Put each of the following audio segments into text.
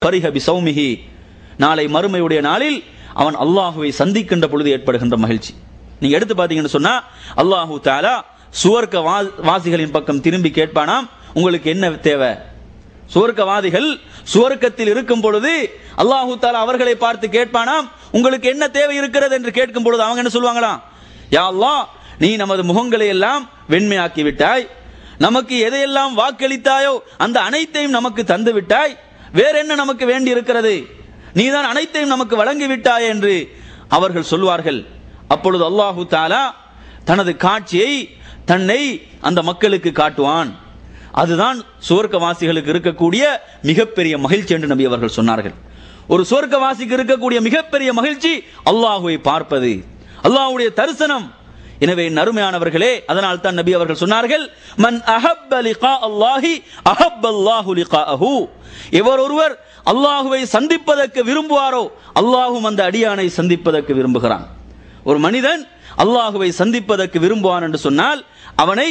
பரிஹ பிஸௌமிஹி, நாளை மறுமையுடைய நாளில் அவன் அல்லாஹுவை சந்திக்கின்ற பொழுது ஏற்படுகின்ற மகிழ்ச்சி. நீங்க எடுத்து பார்த்தீங்கன்னு சொன்னா அல்லாஹு தஆலா சுவர்க்க வாசிகளின் பக்கம் திரும்பி கேட்பானாம், உங்களுக்கு என்ன தேவை? சுவர்க்கவாதிகள் சுவர்க்கத்தில் இருக்கும் பொழுது அல்லாஹு தஆலா அவர்களை பார்த்து கேட்பானாம், உங்களுக்கு என்ன தேவை இருக்கிறது என்று கேட்கும் பொழுது அவங்க என்ன சொல்லுவாங்களாம், யா அல்லாஹ், நீ நமது முகங்களை எல்லாம் வெண்மையாக்கி விட்டாய், நமக்கு எதையெல்லாம் வாக்களித்தாயோ அந்த அனைத்தையும் நமக்கு தந்து விட்டாய், வேற என்ன நமக்கு வேண்டி இருக்கிறது? நீதான் அனைத்தையும் நமக்கு வழங்கி விட்டாய் என்று அவர்கள் சொல்வார்கள். அப்பொழுது அல்லாஹு தஆலா தனது காட்சியை தன்னை அந்த மக்களுக்கு காட்டுவான். அதுதான் சுவர்க்கவாசிகளுக்கு இருக்கக்கூடிய மிகப்பெரிய மகிழ்ச்சி என்று நபி அவர்கள் சொன்னார்கள். ஒரு சுவர்க்கவாசிக்கு இருக்கக்கூடிய மிகப்பெரிய மகிழ்ச்சி அல்லாஹுவை பார்ப்பது, அல்லாஹ்வுடைய தரிசனம். எனவே நறுமையானவர்களே, அதனால் தான் நபி அவர்கள் சொன்னார்கள், மன் அஹப்ப லிகா அல்லாஹி அஹப்ப அல்லாஹு லிகாஅஹு. எவர் ஒருவர் அல்லாஹுவை சந்திப்பதற்கு விரும்புவாரோ அல்லாஹும் அந்த அடியானை சந்திப்பதற்கு விரும்புகிறான். ஒரு மனிதன் அல்லாஹுவை சந்திப்பதற்கு விரும்புவான் என்று சொன்னால் அவனை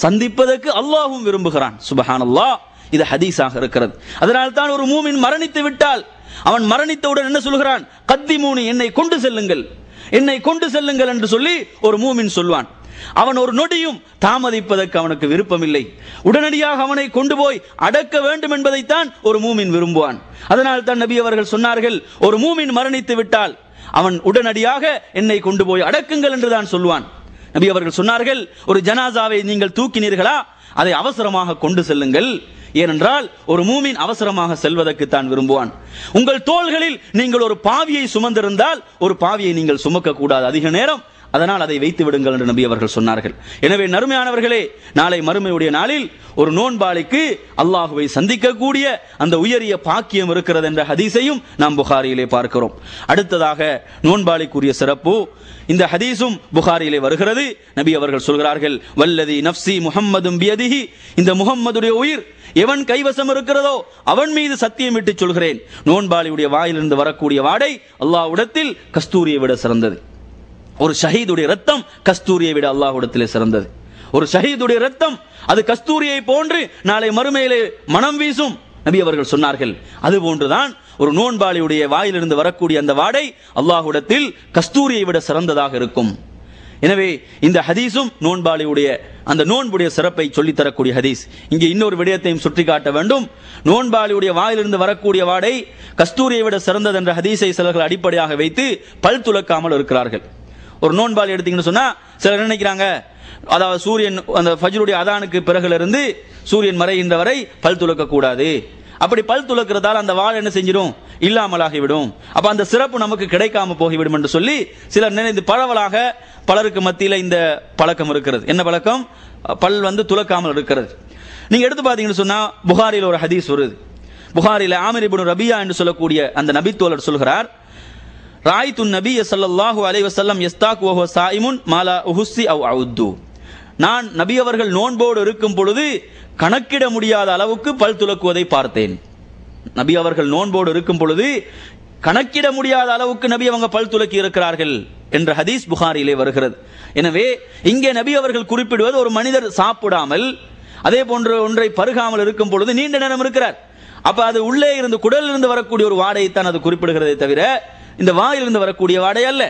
சந்திப்பதற்கு அல்லாஹும் விரும்புகிறான். சுப்ஹானல்லாஹ், இது ஹதீஸாக இருக்கிறது. அதனால் தான் ஒரு மூமின் மரணித்து விட்டால் அவன் மரணித்தவுடன் என்ன சொல்கிறான், கத்திமூனி, என்னை கொண்டு செல்லுங்கள், என்னை கொண்டு செல்லுங்கள் என்று சொல்லி ஒரு மூமின் சொல்வான். அவன் ஒரு நொடியும் தாமதிப்பதற்கு அவனுக்கு விருப்பமில்லை. உடனடியாக அவனை கொண்டு போய் அடக்க வேண்டும் என்பதைத்தான் ஒரு மூமின் விரும்புவான். அதனால் தான் நபி அவர்கள் சொன்னார்கள், ஒரு மூமின் மரணித்து விட்டால் அவன் உடனடியாக என்னை கொண்டு போய் அடக்குங்கள் என்றுதான் சொல்வான். நபி அவர்கள் சொன்னார்கள், ஒரு ஜனாசாவை நீங்கள் தூக்கினீர்களா, அதை அவசரமாக கொண்டு செல்லுங்கள். ஏனென்றால் ஒரு மூமின் அவசரமாக செல்வதற்கு தான் விரும்புவான். உங்கள் தோள்களில் நீங்கள் ஒரு பாவியை சுமந்திருந்தால் ஒரு பாவியை நீங்கள் சுமக்க கூடாது அதிக நேரம், அதனால் அதை வைத்து விடுங்கள் என்று நபி அவர்கள் சொன்னார்கள். எனவே நறுமையானவர்களே, நாளை மறுமையுடைய நாளில் ஒரு நோன்பாளிக்கு அல்லாஹுவை சந்திக்கக்கூடிய அந்த உயரிய பாக்கியம் இருக்கிறது என்ற ஹதீஸையும் நாம் புகாரியிலே பார்க்கிறோம். அடுத்ததாக நோன்பாளிக்குரிய சிறப்பு, இந்த ஹதீஸும் புகாரியிலே வருகிறது. நபி அவர்கள் சொல்கிறார்கள், வல்லதி நஃப்சி முஹம்மதும் பியதிஹி, இந்த முஹம்மதுடைய உயிர் எவன் கைவசம் இருக்கிறதோ அவன் மீது சத்தியமிட்டு சொல்கிறேன், நோன்பாளியுடைய வாயிலிருந்து வரக்கூடிய வாடை அல்லாஹ்விடத்தில் கஸ்தூரியை விட சிறந்தது. ஒரு ஷஹீதுடைய ரத்தம் கஸ்தூரியை விட அல்லாஹ்விடத்திலே சிறந்தது. ஒரு ஷஹீதுடைய ரத்தம் அது கஸ்தூரியை போன்று நாளை மறுமையிலே மனம் வீசும். நபி அவர்கள் சொன்னார்கள், அது போன்றுதான் ஒரு நோன்பாளியுடைய வாயிலிருந்து வரக்கூடிய அந்த வாடை அல்லாஹ்விடத்தில் கஸ்தூரியை விட சிறந்ததாக இருக்கும். எனவே இந்த ஹதீஸும் நோன்பாளியுடைய அந்த நோன்புடைய சிறப்பை சொல்லித் தரக்கூடிய ஹதீஸ். இங்கே இன்னொரு விடயத்தையும் சுட்டி காட்ட வேண்டும். நோன்பாளியுடைய வாயிலிருந்து வரக்கூடிய வாடை கஸ்தூரியை விட சிறந்தது என்ற ஹதீஸை சிலர்கள் அடிப்படையாக வைத்து பல் துலக்காமல் இருக்கிறார்கள். ஒரு நோன்பாளி எடுத்தீங்கன்னு சொன்னா சிலர் நினைக்கிறாங்க, அதாவது சூரியன் அந்த ஃபஜ்ருடைய அதானுக்கு பிறகிலிருந்து சூரியன் மறைகின்ற வரை பல் துலக்க கூடாது. அப்படி பல் துலக்கிறதால அந்த வாள் என்ன செஞ்சிடும், இல்லாமலாகிவிடும். அப்ப அந்த சிறப்பு நமக்கு கிடைக்காம போகிவிடும் என்று சொல்லி சிலர் நினைத்து பரவலாக பலருக்கு மத்தியில் இந்த பழக்கம் இருக்கிறது. என்ன பழக்கம்? பல் துலக்காமல் இருக்கிறது. நீங்க எடுத்து பார்த்தீங்கன்னு சொன்னா புகாரில் ஒரு ஹதீஸ் வருது. புகாரில் ஆமிர் இப்னு ரபியா என்று சொல்லக்கூடிய அந்த நபித்தோழர் சொல்கிறார், ராய்துன் நபிய ஸல்லல்லாஹு அலைஹி வஸல்லம் யஸ்தாக் வஹுவ ஸாயிமுன் மாலா உஹுஸ்ஸி அவ் அவுது. நான் நபி அவர்கள் நோன்போடு இருக்கும் பொழுது கணக்கிட முடியாத அளவுக்கு பல் துலக்குவதை பார்த்தேன். நபி அவர்கள் நோன்போடு இருக்கும் பொழுது கணக்கிட முடியாத அளவுக்கு நபி அவங்க பல் துலக்கி இருக்கிறார்கள் என்ற ஹதீஸ் புகாரியிலே வருகிறது. எனவே இங்கே நபி அவர்கள் குறிப்பிடுவது ஒரு மனிதர் சாப்பிடாமல் அதே போன்ற ஒன்றை பருகாமல் இருக்கும் பொழுது நீண்ட நேரம் இருக்கிறார். அப்ப அது உள்ளே இருந்து குடலிலிருந்து வரக்கூடிய ஒரு வாடையைத்தான் அது குறிப்பிடுகிறதே தவிர இந்த வாயிலிருந்து வரக்கூடிய வாடை அல்ல.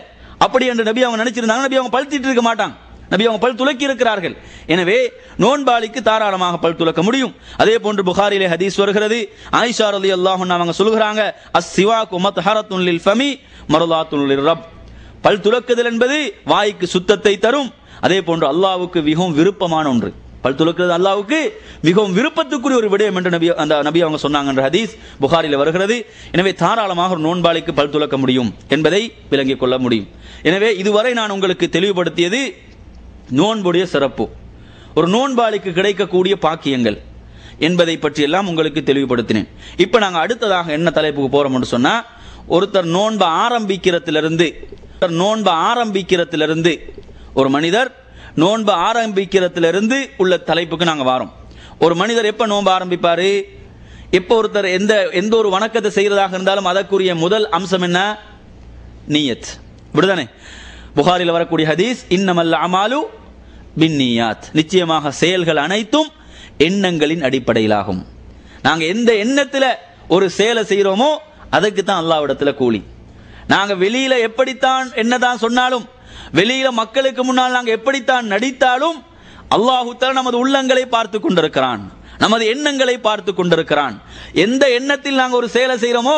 அப்படி என்று நபி அவங்க நினைச்சிருந்தாங்க, நபி அவங்க பல் தீட்டு இருக்க மாட்டாங்க, நபி அவங்க பல் துலக்கி இருக்கிறார்கள். எனவே நோன்பாளிக்கு தாராளமாக பல் துலக்க முடியும். அதே போன்று புகாரிலே ஹதீஸ் வருகிறது. ஆயிஷா ரலியல்லாஹு அன்ஹா அவங்க சொல்கிறாங்க, அஸ்ஸிவாக்கு மத்ஹரத்துன் லில் ஃபமி மர்லாத்துன் லிர்ரப். பல் துலக்குதல் என்பது வாய்க்கு சுத்தத்தை தரும். அதே போன்று அல்லாஹ்வுக்கு மிகவும் விருப்பமான ஒன்று. பல் துலக்குறது அல்லாஹ்வுக்கு மிகவும் விருப்பத்துக்குரிய ஒரு விடயம் என்று நபி அவங்க சொன்னாங்க என்ற ஹதீஸ் புகாரில வருகிறது. எனவே தாராளமாக ஒரு நோன்பாளிக்கு பல் துலக்க முடியும் என்பதை விளங்கிக் கொள்ள முடியும். எனவே இதுவரை நான் உங்களுக்கு தெளிவுபடுத்தியது நோன்புடைய சிறப்பு, ஒரு நோன்பாளிக்கு கிடைக்கக்கூடிய பாக்கியங்கள் என்பதை பற்றி எல்லாம் உங்களுக்கு தெளிவுபடுத்தினேன். இப்ப நாங்க அடுத்ததாக என்ன தலைப்புக்கு போறோம் என்று சொன்னா, ஒருத்தர் நோன்பை ஆரம்பிக்கிறதிலிருந்து ஒரு மனிதர் நோன்பை ஆரம்பிக்கிறதிலிருந்து உள்ள தலைப்புக்கு நாங்க வாரோம். ஒரு மனிதர் எப்ப நோன்பு ஆரம்பிப்பாரு, எப்ப ஒருத்தர் எந்த ஒரு வணக்கத்தை செய்யறதாக இருந்தாலும் அதற்குரிய முதல் அம்சம் என்ன, நியத். இப்படிதானே புகாரில் வரக்கூடிய ஹதீஸ், இன்னமல் அமாலு பின்னியாத், நிச்சயமாக செயல்கள் அனைத்தும் எண்ணங்களின் அடிப்படையிலாகும். நாங்க எந்த எண்ணத்துல ஒரு செயலை செய்யறோமோ அதுக்கு தான் அல்லாஹ்விடத்துல கூலி. நாங்க வெளியில எப்படித்தான் என்னதான் சொன்னாலும், வெளியில மக்களுக்கு முன்னால் நாங்க எப்படித்தான் நடித்தாலும், அல்லாஹ் தஆலா நமது உள்ளங்களை பார்த்து கொண்டிருக்கிறான், நமது எண்ணங்களை பார்த்து கொண்டிருக்கிறான். எந்த எண்ணத்தில் நாங்க ஒரு செயலை செய்யறோமோ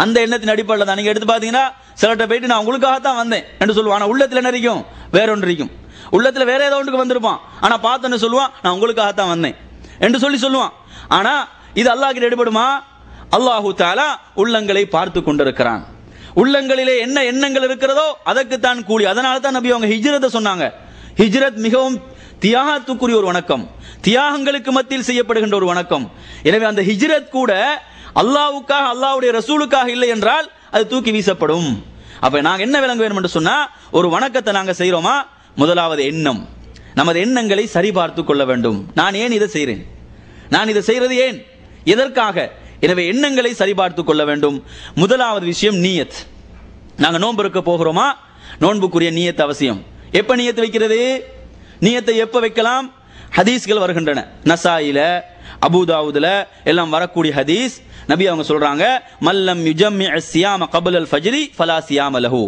அந்த எண்ணத்தின் அடிப்படையில் தான். நீங்க எடுத்து பாத்தீங்கன்னா சிலர்கிட்ட போயிட்டு நான் உங்களுக்காகத்தான் வந்தேன் என்று சொல்லுவான். ஆனா உள்ளத்துல என்ன இருக்கும்? வேற ஒன்று இருக்கும். உள்ளத்துல வேற ஏதோ ஒன்றுக்கு வந்திருப்பான். ஆனா பார்த்தோன்னு சொல்லுவான் நான் உங்களுக்காகத்தான் வந்தேன் என்று சொல்லுவான். ஆனா இது அல்லாஹ் கிட்ட எடுபடுமா? அல்லாஹு தஆலா உள்ளங்களை பார்த்து கொண்டிருக்கிறான். உள்ளங்களிலே என்ன எண்ணங்கள் இருக்கிறதோ அதற்கு தான் கூலி. அதனால தான் நபி அவங்க ஹிஜ்ரத்தை சொன்னாங்க. ஹிஜ்ரத் மிகவும் தியாகத்துக்குரிய ஒரு வணக்கம், தியாகங்களுக்கு மத்தியில் செய்யப்படுகின்ற ஒரு வணக்கம். எனவே அந்த ஹிஜ்ரத் கூட அல்லாஹ்வுக்காக, அல்லாஹ்வுடைய ரசூலுக்காக இல்லை என்றால் அது தூக்கி வீசப்படும். அப்ப நாங்க என்ன விளங்க வேண்டும் என்று சொன்னா, ஒரு வணக்கத்தை நாங்க செய்யறோமா, முதலாவது எண்ணம், நமது எண்ணங்களை சரி பார்த்து கொள்ள வேண்டும். நான் ஏன் இதை செய்கிறேன், நான் இதை செய்யறது ஏன், எதற்காக? எனவே எண்ணங்களை சரி பார்த்து கொள்ள வேண்டும். முதலாவது விஷயம் நியத். நாங்க நோன்பு இருக்க போகிறோமா, நோன்புக்குரிய நியத் அவசியம். எப்ப நியத் வைக்கிறது? நியத்தை எப்ப வைக்கலாம்? ஹதீஸ்கள் வருகின்றன. நசாயில, அபூதாவுதுல எல்லாம் வரக்கூடிய ஹதீஸ். நபி அவங்க சொல்றாங்க, மல்லம் யுஜம்மி ஸியாம கப்லல் ஃபஜ்ரி ஃபலா ஸியாம லஹு.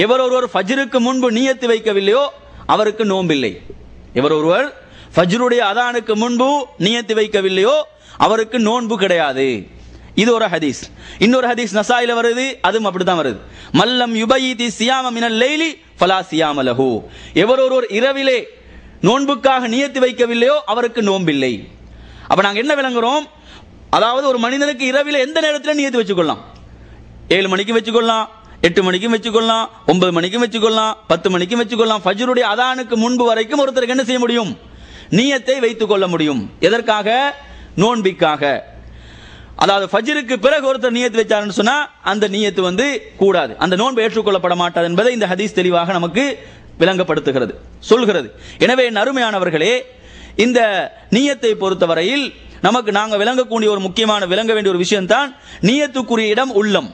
எவர் ஒருவர் ஃபஜ்ருக்கு முன்பு நியத்து வைக்கவில்லையோ அவருக்கு நோம்பில்லை. எவர் ஒருவர் ஃபஜ்ருடைய அதானுக்கு முன்பு நியத்து வைக்கவில்லையோ அவருக்கு நோன்பு கிடையாது. இது ஒரு ஹதீஸ். இன்னொரு ஹதீஸ் நசாயில வருது, அதுவும் அப்படிதான் வருது. மல்லம் யுபைதி ஸியாம மினல் லைலி ஃபலா ஸியாம லஹு. எவர் ஒருவர் இரவிலே நோன்புக்காக நியத்து வைக்கவில்லையோ அவருக்கு நோம்பில்லை. அப்ப நாங்க என்ன விளங்குறோம்? அதாவது ஒரு மனிதனுக்கு இரவில எந்த நேரத்தில் நியத்து வச்சுக்கொள்ளலாம். 7 மணிக்கு வச்சுக்கொள்ளலாம், 8 மணிக்கும் வச்சுக்கொள்ளலாம், 9 மணிக்கும் வச்சுக்கொள்ளலாம், 10 மணிக்கும் வச்சுக்கொள்ளலாம். ஃபஜ்ருடைய அதானுக்கு முன்பு வரைக்கும் ஒருத்தருக்கு என்ன செய்ய முடியும்? நியத்தை வைத்துக் கொள்ள முடியும். எதற்காக? நோன்பிற்காக. அதாவது ஃபஜ்ருக்கு பிறகு ஒருத்தர் நியத்து வச்சாருன்னு சொன்னா அந்த நியத்து கூடாது, அந்த நோன்பு ஏற்றுக்கொள்ளப்பட மாட்டாது என்பதை இந்த ஹதீஸ் தெளிவாக நமக்கு விளங்கப்படுத்துகிறது, சொல்கிறது. எனவே அருமையானவர்களே, இந்த நியத்தை பொறுத்தவரையில் நமக்கு நாங்கள் விளங்கக்கூடிய ஒரு முக்கியமான விளங்க வேண்டிய ஒரு விஷயம் தான் நியத்துக்குரிய இடம் உள்ளம்.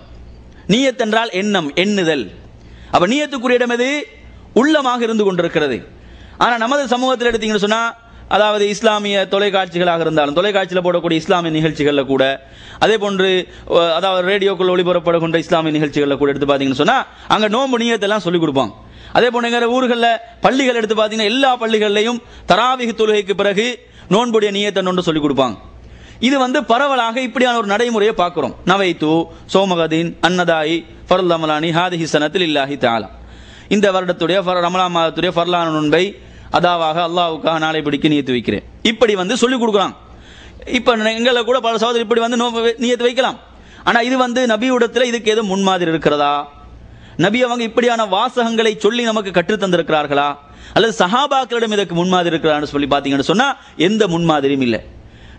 நியத் என்றால் எண்ணம், எண்ணுதல். அப்ப நியத்துக்குரிய இடம் எது? உள்ளமாக இருந்து கொண்டிருக்கிறது. ஆனா நமது சமூகத்தில் எடுத்தீங்கன்னு சொன்னா, அதாவது இஸ்லாமிய தொலைக்காட்சிகளாக இருந்தாலும், தொலைக்காட்சியில் போடக்கூடிய இஸ்லாமிய நிகழ்ச்சிகளில் கூட, அதே போன்று அதாவது ரேடியோக்குள் ஒளிபரப்பப்படுகின்ற இஸ்லாமிய நிகழ்ச்சிகளில் கூட எடுத்து பார்த்தீங்கன்னு சொன்னா அங்க நோன்பு நியத்தெல்லாம் சொல்லிக் கொடுப்பாங்க. அதே போன்ற எங்க ஊர்களில் பள்ளிகள் எடுத்து பார்த்தீங்கன்னா எல்லா பள்ளிகளிலையும் தராவிஹ் தொழுகைக்கு பிறகு நோன்புடைய நியத்தை ஒன்று சொல்லிக் கொடுப்பாங்க. இது பரவலாக இப்படியான ஒரு நடைமுறையை பார்க்கிறோம். நவைத்து சோமகதீன் அன்னதாயி ஃபர்ல் ரமலானி ஹாதிஹி ஸனத்தில் இல்லாஹி தஆலா. இந்த வருடத்துடைய ரமலான் மாதத்துடைய ஃபர்லான நோன்பை அதாவாக அல்லாஹ்வுக்காக நாளை பிடிக்க நியத்து வைக்கிறேன். இப்படி சொல்லிக் கொடுக்குறாங்க. இப்ப எங்களை கூட பல சகோதரர் இப்படி நியத்து வைக்கலாம். ஆனா இது நபியுடத்தில் இதுக்கு ஏதோ முன்மாதிரி இருக்கிறதா? நபி அவங்க இப்படியான வாசகங்களை சொல்லி நமக்கு கற்றுத் தந்திருக்கிறார்களா? அல்லது சஹாபாக்களிடம் இதற்கு முன்மாதிரி இருக்கிறான்னு சொல்லி பார்த்தீங்கன்னு சொன்னா எந்த முன்மாதிரியும் இல்லை.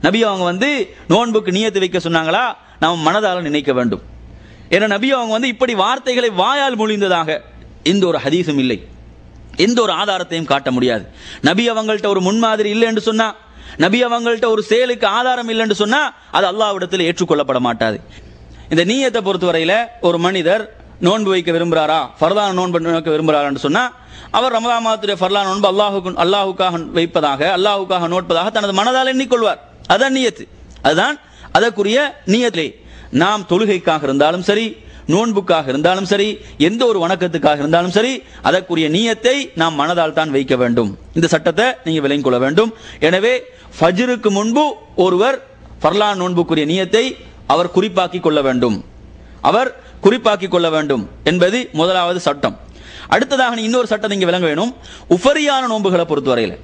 நபி அவங்க நோன்புக்கு நியத்து வைக்க சொன்னாங்களா? நாம் மனதால நினைக்க வேண்டும். ஏன்னா நபி அவங்க இப்படி வார்த்தைகளை வாயால் மொழிந்ததாக எந்த ஒரு ஹதீஸும் இல்லை, எந்த ஒரு ஆதாரத்தையும் காட்ட முடியாது. நபி அவங்கள்ட்ட ஒரு முன்மாதிரி இல்லை என்று சொன்னா, நபி அவங்கள்ட்ட ஒரு செயலுக்கு ஆதாரம் இல்லை என்று சொன்னா அது அல்லாஹ்விடத்தில் ஏற்றுக்கொள்ளப்பட மாட்டாது. இந்த நியத்தை பொறுத்தவரையில ஒரு மனிதர் நோன்பு வைக்க விரும்புகிறாரா, ஃபர்லான நோன்பு வைக்க விரும்புகிறாரான்னு சொன்னா அவர் ரமலான் மாதத்துடைய ஃபர்லான நோன்பு அல்லாஹுக்காக வைப்பதாக, அல்லாஹுக்காக நோட்பதாக தனது மனதால் எண்ணிக்கொள்வார். அதான் நியத்து, அதுதான் அதற்குரிய நியத்திலே. நாம் தொழுகைக்காக இருந்தாலும் சரி, நோன்புக்காக இருந்தாலும் சரி, எந்த ஒரு வணக்கத்துக்காக இருந்தாலும் சரி, அதற்குரிய நியத்தை நாம் மனதால் தான் வைக்க வேண்டும். இந்த சட்டத்தை நீங்க விளங்கிக் கொள்ள வேண்டும். எனவே ஃபஜ்ருக்கு முன்பு ஒருவர் ஃபர்லான் நோன்புக்குரிய நியத்தை அவர் குறிப்பாக்கி கொள்ள வேண்டும், அவர் குறிப்பாக்கி கொள்ள வேண்டும் என்பது முதலாவது சட்டம். அடுத்ததாக இன்னொரு சட்டம் நீங்க விளங்க வேணும். உஃபரியான நோன்புகளை பொறுத்தவரையில்